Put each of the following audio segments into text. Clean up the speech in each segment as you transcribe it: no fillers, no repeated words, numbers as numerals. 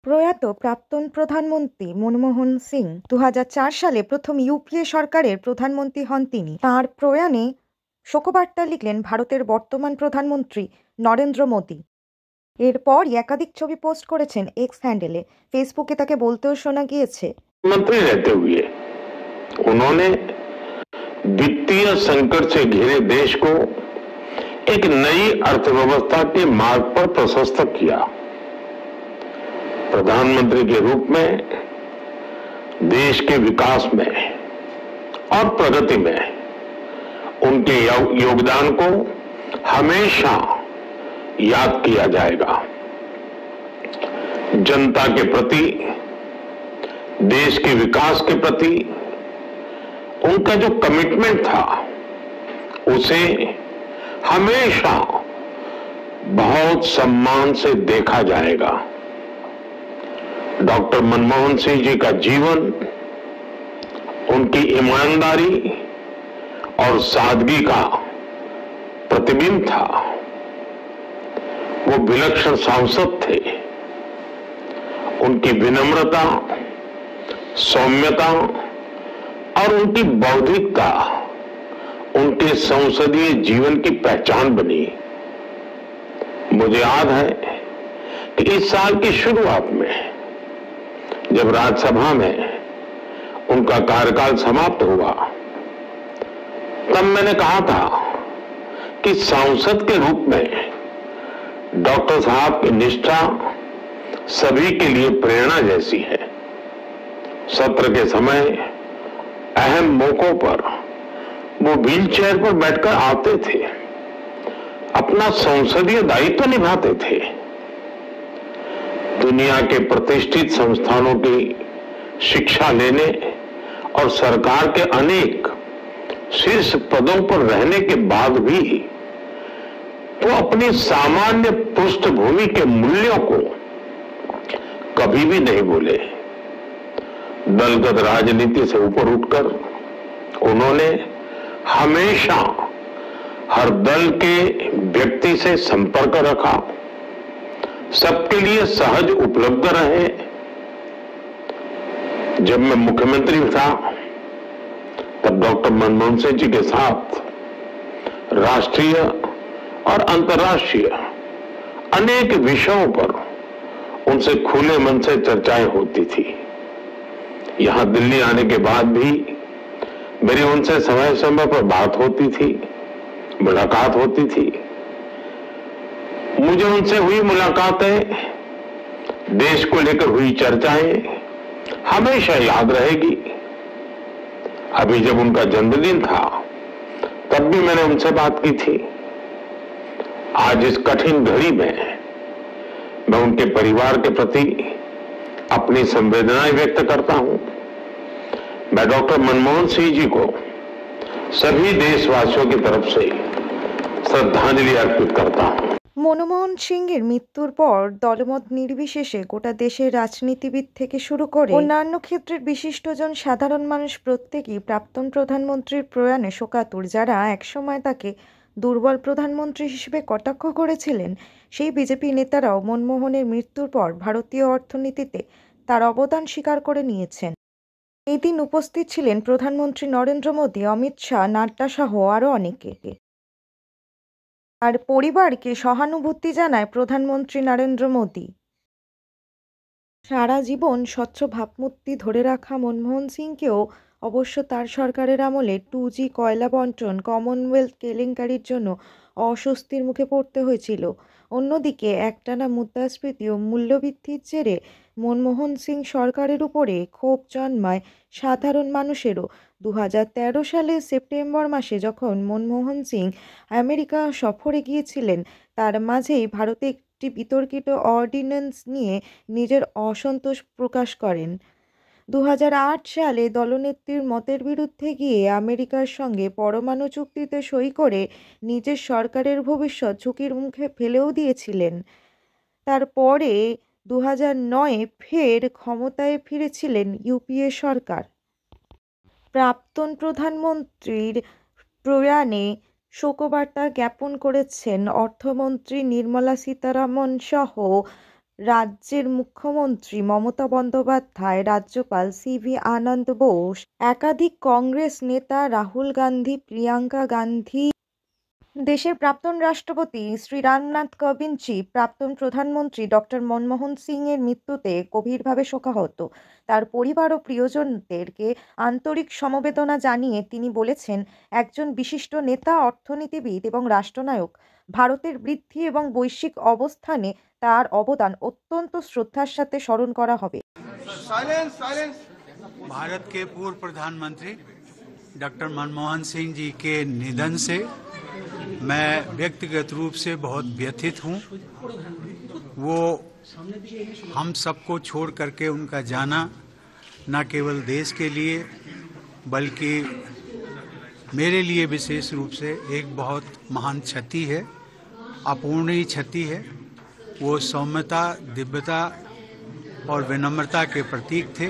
প্রয়াত প্রাক্তন প্রধানমন্ত্রী মনমোহন সিং 2004 সালে প্রথম ইউপিএ সরকারের প্রধানমন্ত্রী হন তিনি। তাঁর প্রয়াণে শোকবার্তা লিখলেন ভারতের বর্তমান প্রধানমন্ত্রী নরেন্দ্র মোদী। এরপরই একাধিক ছবি পোস্ট করেছেন এক্স হ্যান্ডেলে। ফেসবুকে তাকে বলতেও শোনা গিয়েছে, मंत्री रहते हुए उन्होंने वित्तीय संकट से घिरे देश को एक नई अर्थव्यवस्था के मार्ग पर प्रशस्त किया। प्रधानमंत्री के रूप में देश के विकास में और प्रगति में उनके योगदान को हमेशा याद किया जाएगा। जनता के प्रति, देश के विकास के प्रति उनका जो कमिटमेंट था उसे हमेशा बहुत सम्मान से देखा जाएगा। डॉक्टर मनमोहन सिंह जी का जीवन उनकी ईमानदारी और सादगी का प्रतिबिंब था। वो विलक्षण सांसद थे। उनकी विनम्रता, सौम्यता और उनकी बौद्धिकता उनके संसदीय जीवन की पहचान बनी। मुझे याद है कि इस साल की शुरुआत में जब राज्यसभा में उनका कार्यकाल समाप्त हुआ, तब मैंने कहा था कि सांसद के रूप में डॉक्टर साहब की निष्ठा सभी के लिए प्रेरणा जैसी है। सत्र के समय अहम मौकों पर वो व्हीलचेयर पर बैठकर आते थे, अपना संसदीय दायित्व निभाते थे। दुनिया के प्रतिष्ठित संस्थानों की शिक्षा लेने और सरकार के अनेक शीर्ष पदों पर रहने के बाद भी वो अपनी सामान्य पृष्ठभूमि के मूल्यों को कभी भी नहीं भूले। दलगत राजनीति से ऊपर उठकर उन्होंने हमेशा हर दल के व्यक्ति से संपर्क रखा, सबके लिए सहज उपलब्ध रहे। जब मैं मुख्यमंत्री था तब डॉक्टर मनमोहन सिंह जी के साथ राष्ट्रीय और अंतर्राष्ट्रीय अनेक विषयों पर उनसे खुले मन से चर्चाएं होती थी। यहां दिल्ली आने के बाद भी मेरी उनसे समय समय पर बात होती थी, मुलाकात होती थी। मुझे उनसे हुई मुलाकातें, देश को लेकर हुई चर्चाएं हमेशा याद रहेगी। अभी जब उनका जन्मदिन था तब भी मैंने उनसे बात की थी। आज इस कठिन घड़ी में मैं उनके परिवार के प्रति अपनी संवेदनाएं व्यक्त करता हूं। मैं डॉक्टर मनमोहन सिंह जी को सभी देशवासियों की तरफ से श्रद्धांजलि अर्पित करता हूं। মনমোহন সিংয়ের মৃত্যুর পর দলমত নির্বিশেষে গোটা দেশের রাজনীতিবিদ থেকে শুরু করে অন্যান্য ক্ষেত্রের বিশিষ্টজন, সাধারণ মানুষ প্রত্যেকেই প্রাক্তন প্রধানমন্ত্রীর প্রয়াণে শোকাতুর। যারা একসময় তাকে দুর্বল প্রধানমন্ত্রী হিসেবে কটাক্ষ করেছিলেন, সেই বিজেপি নেতারাও মনমোহনের মৃত্যুর পর ভারতীয় অর্থনীতিতে তার অবদান স্বীকার করে নিয়েছেন। এই দিন উপস্থিত ছিলেন প্রধানমন্ত্রী নরেন্দ্র মোদী, অমিত শাহ, নাড্ডা সহ আরও অনেকে। আর পরিবারকে সহানুভূতি জানায় প্রধানমন্ত্রী নরেন্দ্র মোদী। সারা জীবন স্বচ্ছ ভাবমূর্তি ধরে রাখা মনমোহন সিংকেও অবশ্য তার সরকারের আমলে 2G কয়লা বণ্টন, কমনওয়েলথ কেলেঙ্কারির জন্য অস্বস্তির মুখে পড়তে হয়েছিল। অন্যদিকে একটানা মুদ্রাস্ফীতি ও মূল্যবৃদ্ধির জেরে মনমোহন সিং সরকারের উপরে ক্ষোভ জন্মায় সাধারণ মানুষেরও। 2013 সালের সেপ্টেম্বর মাসে যখন মনমোহন সিং আমেরিকা সফরে গিয়েছিলেন, তার মাঝেই ভারতে একটি বিতর্কিত অর্ডিন্যান্স নিয়ে নিজের অসন্তোষ প্রকাশ করেন। 2008 সালে দলনেত্রীর মতের বিরুদ্ধে গিয়ে আমেরিকার সঙ্গে পরমাণু চুক্তিতে সই করে নিজের সরকারের ভবিষ্যৎ ঝুঁকির মুখে ফেলেও দিয়েছিলেন। তারপরে 2009-এ ফের ক্ষমতায় ফিরেছিলেন ইউপিএ সরকার। প্রাক্তন প্রধানমন্ত্রীর প্রয়াণে শোকবার্তা জ্ঞাপন করেছেন অর্থমন্ত্রী নির্মলা সীতারামন সহ রাজ্যের মুখ্যমন্ত্রী মমতা বন্দ্যোপাধ্যায়, রাজ্যপাল সিভি আনন্দ বোস, একাধিক কংগ্রেস নেতা রাহুল গান্ধী, প্রিয়াঙ্কা গান্ধী, দেশের প্রাক্তন রাষ্ট্রপতি শ্রী রামনাথ কোবিন্দ, প্রাক্তন প্রধানমন্ত্রী ডক্টর মনমোহন সিং এর মৃত্যুতে গভীরভাবে শোকাহত। তার পরিবার ও প্রিয়জনদেরকে আন্তরিক সমবেদনা জানিয়ে তিনি বলেছেন, একজন বিশিষ্ট নেতা, অর্থনীতিবিদ এবং রাষ্ট্রনায়ক, ভারতের বৃদ্ধি এবং বৈশ্বিক অবস্থানে তার অবদান অত্যন্ত শ্রদ্ধার সাথে স্মরণ করা হবে। भारत के पूर्व प्रधानमंत्री डॉक्टर मनमोहन सिंह जी के निधन से मैं व्यक्तिगत रूप से बहुत व्यथित हूं। वो हम सबको छोड़ करके उनका जाना न केवल देश के लिए बल्कि मेरे लिए विशेष रूप से एक बहुत महान क्षति है, अपूर्णीय क्षति है। वो सौम्यता, दिव्यता और विनम्रता के प्रतीक थे।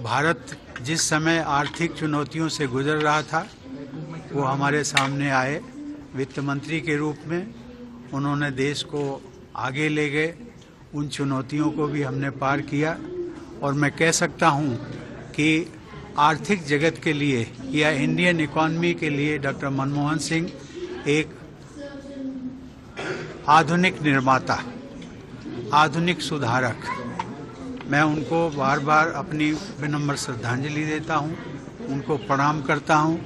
भारत जिस समय आर्थिक चुनौतियों से गुजर रहा था, वो हमारे सामने आए वित्त मंत्री के रूप में। उन्होंने देश को आगे ले गए, उन चुनौतियों को भी हमने पार किया। और मैं कह सकता हूँ कि आर्थिक जगत के लिए या इंडियन इकॉनमी के लिए डॉक्टर मनमोहन सिंह एक आधुनिक निर्माता, आधुनिक सुधारक। मैं उनको बार बार अपनी विनम्र श्रद्धांजलि देता हूँ, उनको प्रणाम करता हूँ,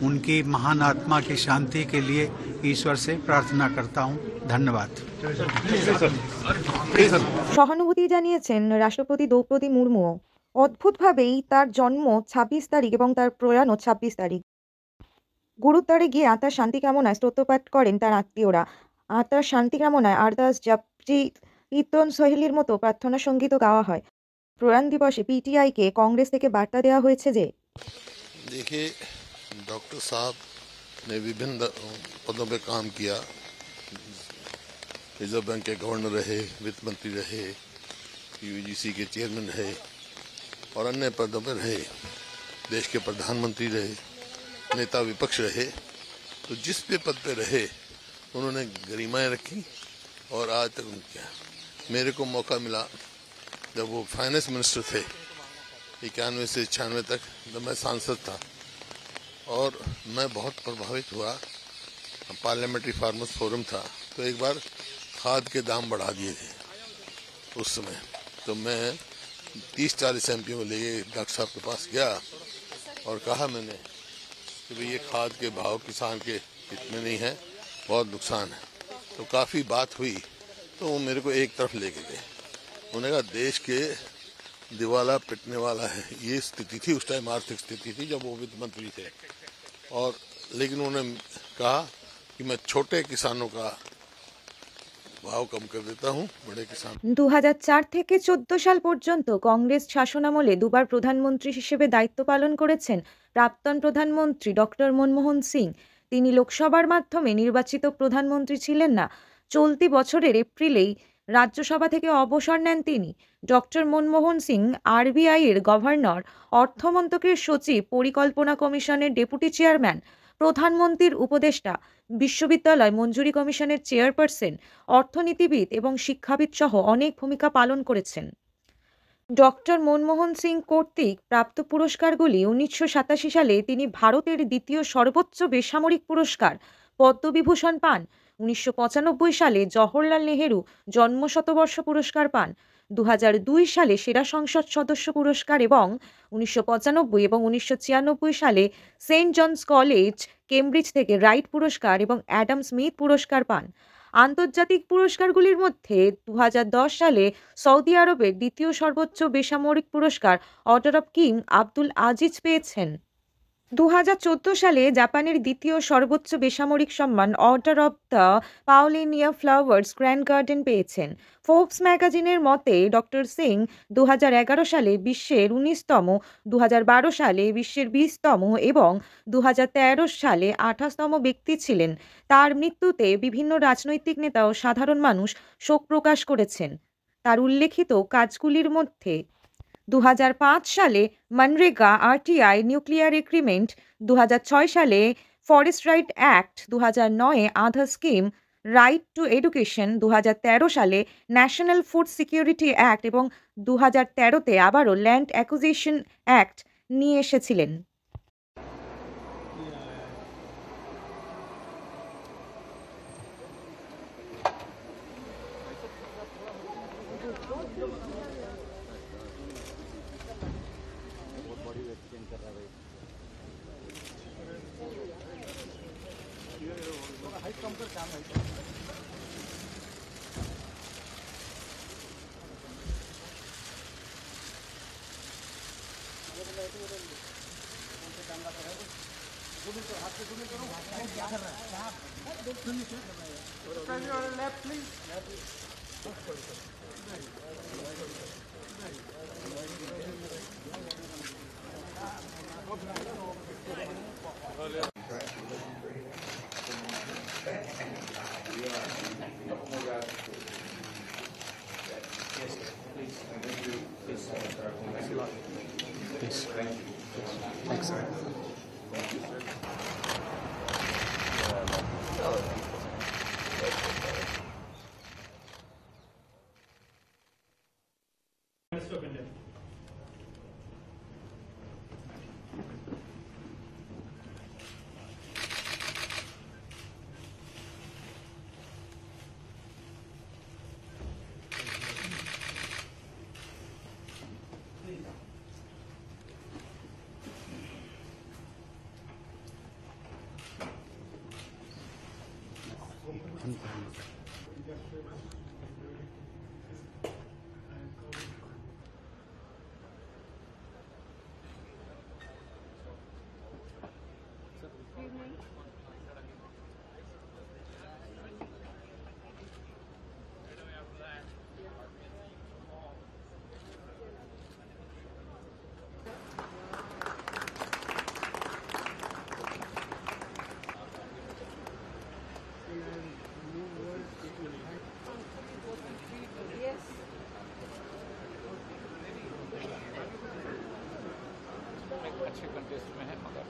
उनकी महान आत्मा की शांति के लिए ईश्वर से प्रार्थना करता हूँ। धन्यवाद। সহানুভূতি জানিয়েছেন রাষ্ট্রপতি দ্রৌপদী মুর্মুও। অদ্ভুতভাবেই তার জন্ম 26 তারিখ এবং তার প্রয়াণও 26 তারিখ। গুরুদ্বারে গিয়ে আত্মার শান্তি কামনায় স্তোত্রপাঠ করেন তার আত্মীয়রা। আত্মার শান্তি কামনায় আরদাস, জাপজি, কীর্তন, সোহেলির মতো প্রার্থনা সঙ্গীতও গাওয়া হয়। প্রয়াণ দিবসে পিটিআইকে কংগ্রেস থেকে বার্তা দেওয়া হয়েছে যে, देखिए, डॉक्टर साहब ने विभिन्न पदों पे काम किया। रिजर्व बैंक के गवर्नर रहे, वित्त मंत्री रहे, यूजीसी के चेयरमैन रहे और अन्य पदों पे रहे। देश के प्रधानमंत्री रहे, नेता विपक्ष रहे। तो जिस भी पद पे रहे उन्होंने गरिमाएं रखी और आज तक उनके मेरे को मौका मिला जब वो फाइनेंस मिनिस्टर थे 91 से 96 तक, जब मैं सांसद था, और मैं बहुत प्रभावित हुआ। पार्लियामेंट्री फार्मर्स फोरम था तो एक बार खाद के दाम बढ़ा दिए थे उस समय। तो मैं 30-40 एमपी को लेके डॉक्टर साहब के पास गया और कहा मैंने कि भाई ये खाद के भाव किसान के इतने नहीं है, बहुत नुकसान है। तो काफ़ी बात हुई तो वो मेरे को एक तरफ लेके गए। उन्होंने कहा देश के दिवाला पिटने वाला है, ये स्थिति थी उस टाइम, आर्थिक स्थिति थी जब वो वित्त मंत्री थे। और लेकिन उन्होंने कहा कि मैं छोटे किसानों का भाव कम कर देता हूँ, बड़े किसान। 2004 থেকে 14 সাল পর্যন্ত কংগ্রেস শাসনামলে দুবার প্রধানমন্ত্রী হিসেবে দায়িত্ব পালন করেছেন প্রাক্তন প্রধানমন্ত্রী ডক্টর মনমোহন সিং। তিনি লোকসভার মাধ্যমে নির্বাচিত প্রধানমন্ত্রী ছিলেন না। চলতি বছরের এপ্রিলেই রাজ্যসভা থেকে অবসর নেন তিনি। ডক্টর মনমোহন সিং আরবিআই এর গভর্নর, অর্থমন্ত্রকের সচিব, পরিকল্পনা কমিশনের ডেপুটি চেয়ারম্যান, প্রধানমন্ত্রীর উপদেষ্টা, বিশ্ববিদ্যালয় মঞ্জুরি কমিশনের চেয়ারপারসন, অর্থনীতিবিদ এবং শিক্ষাবিদ সহ অনেক ভূমিকা পালন করেছেন। ডক্টর মনমোহন সিং কর্তৃক প্রাপ্ত পুরস্কারগুলি: 1987 সালে তিনি ভারতের দ্বিতীয় সর্বোচ্চ বেসামরিক পুরস্কার পদ্মবিভূষণ পান। 1995 সালে জওহরলাল নেহেরু জন্মশতবর্ষ পুরস্কার পান। 2002 সালে সেরা সংসদ সদস্য পুরস্কার এবং 1995 এবং 1996 সালে সেন্ট জনস কলেজ, কেমব্রিজ থেকে রাইট পুরস্কার এবং অ্যাডাম স্মিথ পুরস্কার পান। আন্তর্জাতিক পুরস্কারগুলির মধ্যে 2010 সালে সৌদি আরবের দ্বিতীয় সর্বোচ্চ বেসামরিক পুরস্কার order of King Abdul Aziz পেয়েছেন। 2014 সালে জাপানের দ্বিতীয় সর্বোচ্চ বেসামরিক সম্মান order of the Paulownia Flowers grand cordon পেয়েছেন। ফোর্বস ম্যাগাজিনের মতে ডক্টর সিং 2011 সালে বিশ্বের 19তম, 2012 সালে বিশ্বের 20তম এবং 2013 সালে 28তম ব্যক্তি ছিলেন। তার মৃত্যুতে বিভিন্ন রাজনৈতিক নেতা ও সাধারণ মানুষ শোক প্রকাশ করেছেন। তার উল্লেখিত কাজগুলির মধ্যে 2005 সালে মনরেগা, আরটিআই, নিউক্লিয়ার এগ্রিমেন্ট, 2006 সালে ফরেস্ট রাইট অ্যাক্ট, 2009 আধার স্কিম, রাইট টু এডুকেশন ২০১৩ সালে ন্যাশনাল ফুড সিকিউরিটি অ্যাক্ট এবং ২০১৩তে আবারও ল্যান্ড অ্যাকুইজিশন অ্যাক্ট নিয়ে এসেছিলেন। अच्छे कंटेस्ट में है मगर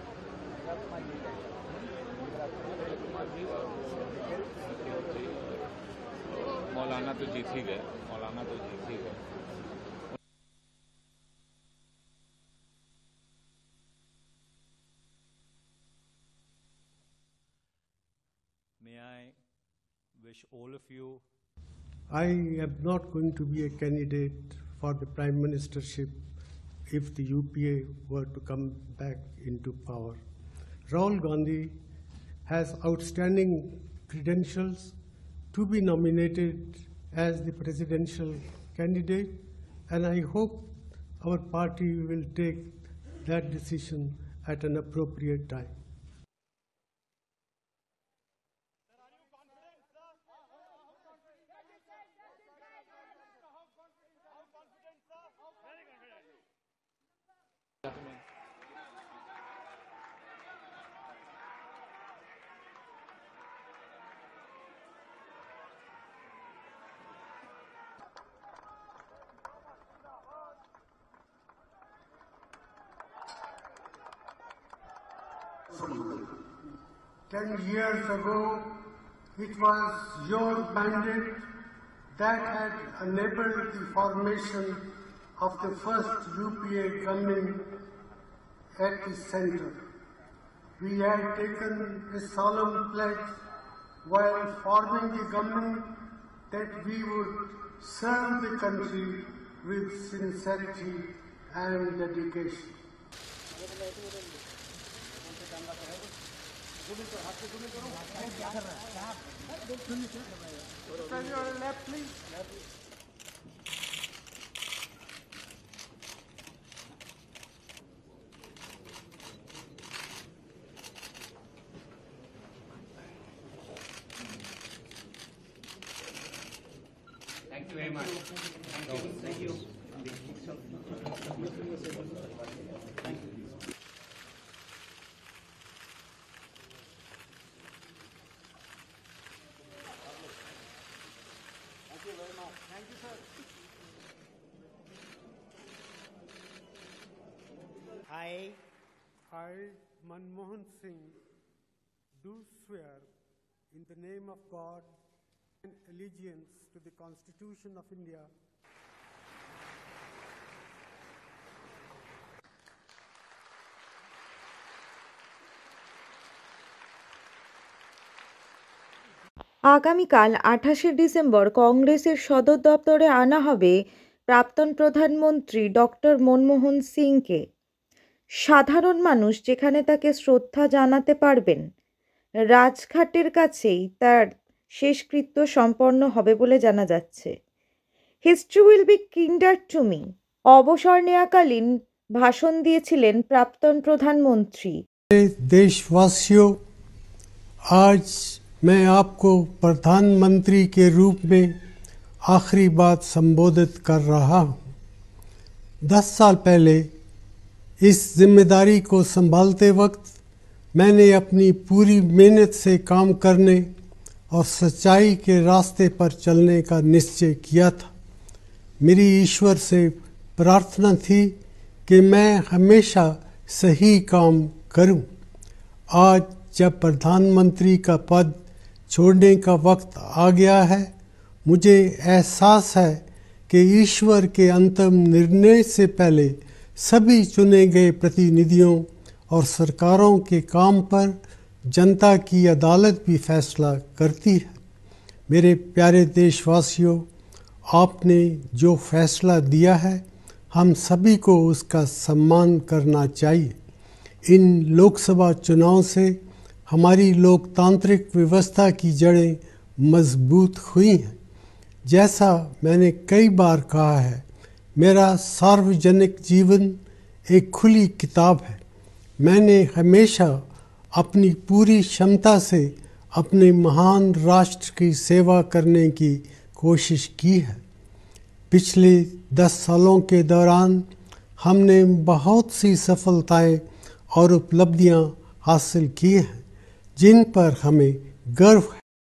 मौलाना तो जीत ही गए, मौलाना तो जीत ही गए। May I wish all of you. I am not going to be a candidate for the Prime Ministership if the UPA were to come back into power. Rahul Gandhi has outstanding credentials to be nominated as the presidential candidate, and I hope our party will take that decision at an appropriate time. Freedom. 10 years ago, it was your mandate that had enabled the formation of the first UPA government at the center. We had taken a solemn pledge while forming the government that we would serve the country with sincerity and dedication. Thank you very much. Thank you. I, Manmohan Singh, do swear in the name of God Allegiance to the Constitution of India. আগামীকাল 28শে December কংগ্রেসের সদর দপ্তরে আনা হবে প্রাক্তন প্রধানমন্ত্রী doctor Manmohan সিংকে। সাধারণ মানুষ যেখানে তাকে শ্রদ্ধা জানাতে পারবেন, রাজঘাটের কাছেই তার শেষকৃত্য সম্পন্ন হবে বলে জানা যাচ্ছে। History will be kinder to me অবসর নেওয়াকালীন ভাষণ দিয়েছিলেন প্রাক্তন প্রধানমন্ত্রী। देशवासियों, आज मैं आपको प्रधानमंत्री के रूप में आखिरी बात संबोधित कर रहा हूँ। 10 साल पहले इस जिम्मेदारी को संभालते वक्त मैंने अपनी पूरी मेहनत से काम करने और सच्चाई के रास्ते पर चलने का निश्चय किया था। मेरी ईश्वर से प्रार्थना थी कि मैं हमेशा सही काम करूं। आज जब प्रधानमंत्री का पद छोड़ने का वक्त आ गया है, मुझे एहसास है कि ईश्वर के अंतिम निर्णय से पहले सभी चुने गए प्रतिनिधियों और सरकारों के काम पर जनता की अदालत भी फैसला करती है। मेरे प्यारे देशवासियों, आपने जो फैसला दिया है, हम सभी को उसका सम्मान करना चाहिए। इन लोकसभा चुनाव से हमारी लोकतांत्रिक व्यवस्था की जड़ें मजबूत हुई हैं। जैसा मैंने कई बार कहा है, मेरा सार्वजनिक जीवन एक खुली किताब है। मैंने हमेशा अपनी पूरी क्षमता से अपने महान राष्ट्र की सेवा करने की कोशिश की है। पिछले 10 सालों के दौरान हमने बहुत सी सफलताएं और उपलब्धियां हासिल की हैं, जिन पर हमें गर्व है।